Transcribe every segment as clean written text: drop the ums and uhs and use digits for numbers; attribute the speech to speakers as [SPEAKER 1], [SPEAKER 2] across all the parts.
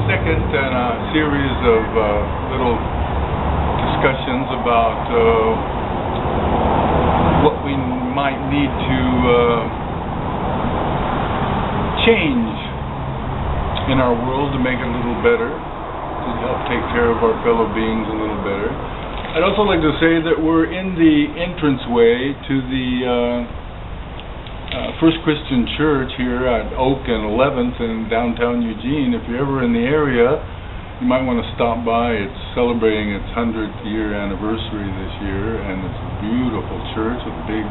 [SPEAKER 1] second in a series of little discussions about what we might need to change in our world to make it a little better, to help take care of our fellow beings a little better. I'd also like to say that we're in the entranceway to the First Christian Church here at Oak and 11th in downtown Eugene. If you're ever in the area, you might want to stop by. It's celebrating its 100th year anniversary this year, and it's a beautiful church with a big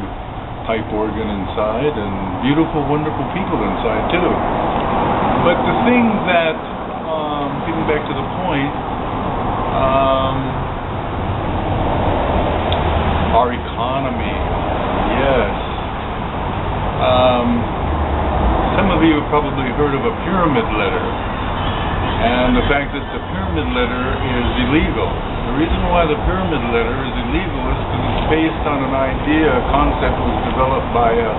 [SPEAKER 1] pipe organ inside and beautiful, wonderful people inside too. But the thing that, getting back to the point, our economy, yes. Some of you have probably heard of a pyramid letter, and the fact that the pyramid letter is illegal. The reason why the pyramid letter is illegal is because it's based on an idea, a concept that was developed by a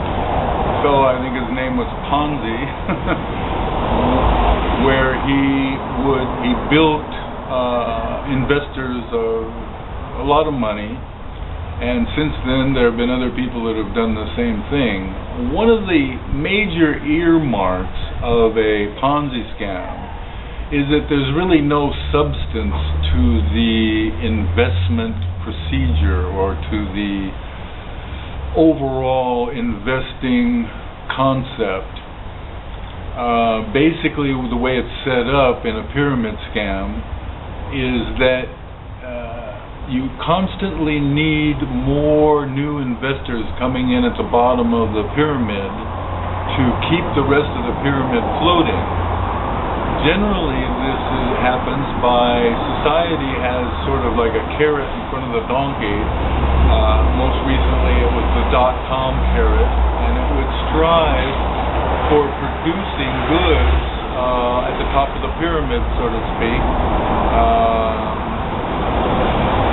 [SPEAKER 1] fellow, I think his name was Ponzi, where he built investors a lot of money. And since then, there have been other people that have done the same thing. One of the major earmarks of a Ponzi scam is that there's really no substance to the investment procedure or to the overall investing concept. Basically, the way it's set up in a pyramid scam is that you constantly need more new investors coming in at the bottom of the pyramid to keep the rest of the pyramid floating. Generally, this happens by society has sort of like a carrot in front of the donkey. Most recently, it was the .com carrot, and it would strive for producing goods at the top of the pyramid, so to speak,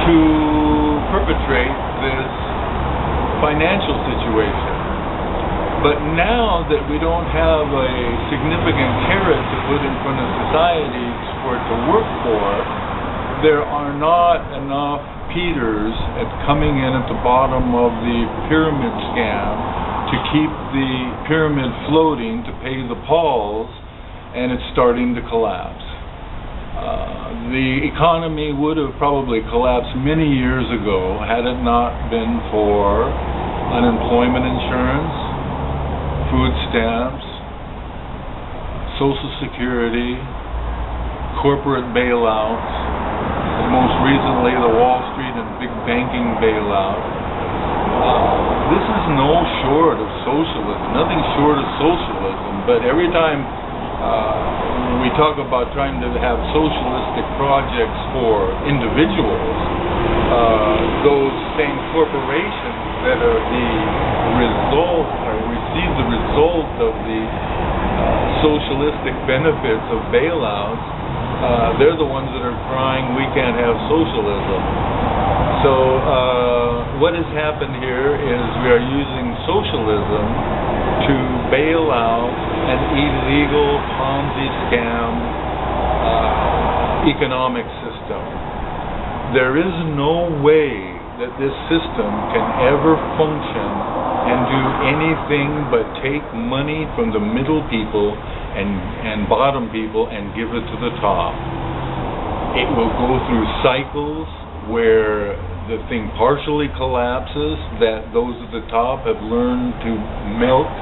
[SPEAKER 1] to perpetrate this financial situation. But now that we don't have a significant carrot to put in front of society for it to work for, there are not enough Peters coming in at the bottom of the pyramid scam to keep the pyramid floating to pay the Pauls, and it's starting to collapse. The economy would have probably collapsed many years ago had it not been for unemployment insurance, food stamps, Social Security, corporate bailouts, and most recently the Wall Street and big banking bailout. This is no short of socialism, nothing short of socialism, but every time we talk about trying to have socialistic projects for individuals, those same corporations that are the result or receive the result of the socialistic benefits of bailouts, they're the ones that are crying we can't have socialism. So what has happened here is we are using socialism to bail out an illegal Ponzi scam economic system. There is no way that this system can ever function and do anything but take money from the middle people and bottom people and give it to the top. It will go through cycles where the thing partially collapses, that those at the top have learned to milk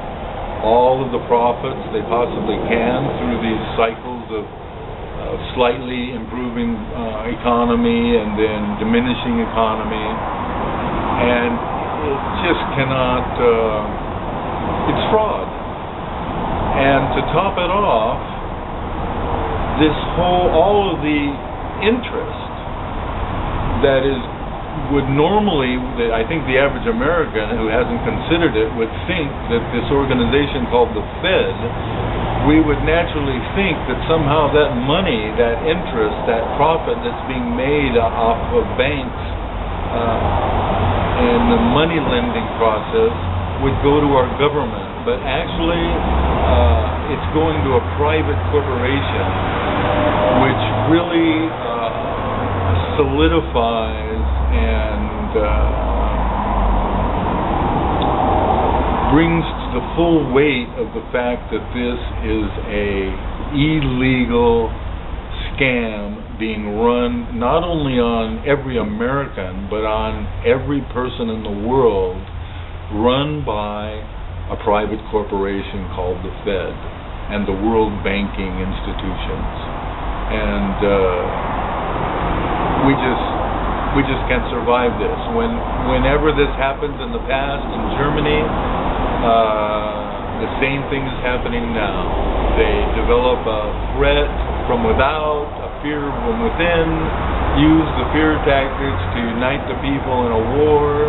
[SPEAKER 1] all of the profits they possibly can through these cycles of slightly improving economy and then diminishing economy, and it just cannot, it's fraud. And to top it off, all of the interest that would normally, I think the average American who hasn't considered it would think that this organization called the Fed, we would naturally think that somehow that money, that interest, that profit that's being made off of banks and the money lending process would go to our government. But actually, it's going to a private corporation, which really solidifies and brings the full weight of the fact that this is a illegal scam being run not only on every American but on every person in the world, run by a private corporation called the Fed and the world banking institutions. And we just can't survive this. Whenever this happens in the past in Germany, the same thing is happening now. They develop a threat from without, a fear from within, use the fear tactics to unite the people in a war.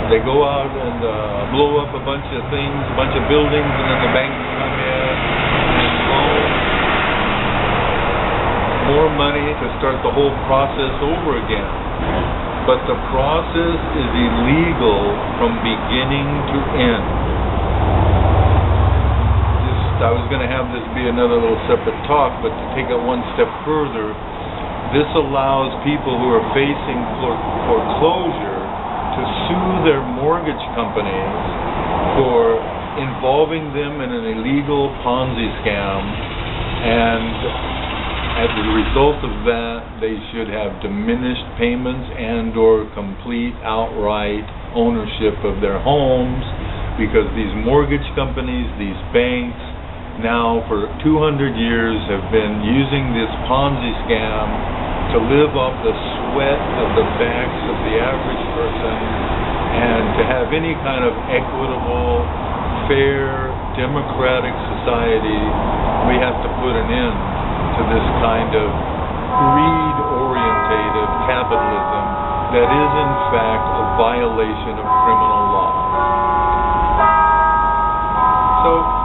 [SPEAKER 1] They go out and blow up a bunch of things, a bunch of buildings, and then the banks come in and loan more money to start the whole process over again. But the process is illegal from beginning to end. I was going to have this be another little separate talk, but to take it one step further, this allows people who are facing foreclosure to sue their mortgage companies for involving them in an illegal Ponzi scam, and as a result of that, they should have diminished payments and or complete outright ownership of their homes, because these mortgage companies, these banks, now for 200 years have been using this Ponzi scam to live off the sweat of the backs of the average person, and to have any kind of equitable, fair, democratic society, we have to put an end to this kind of greed-orientated capitalism that is in fact a violation of criminal law. So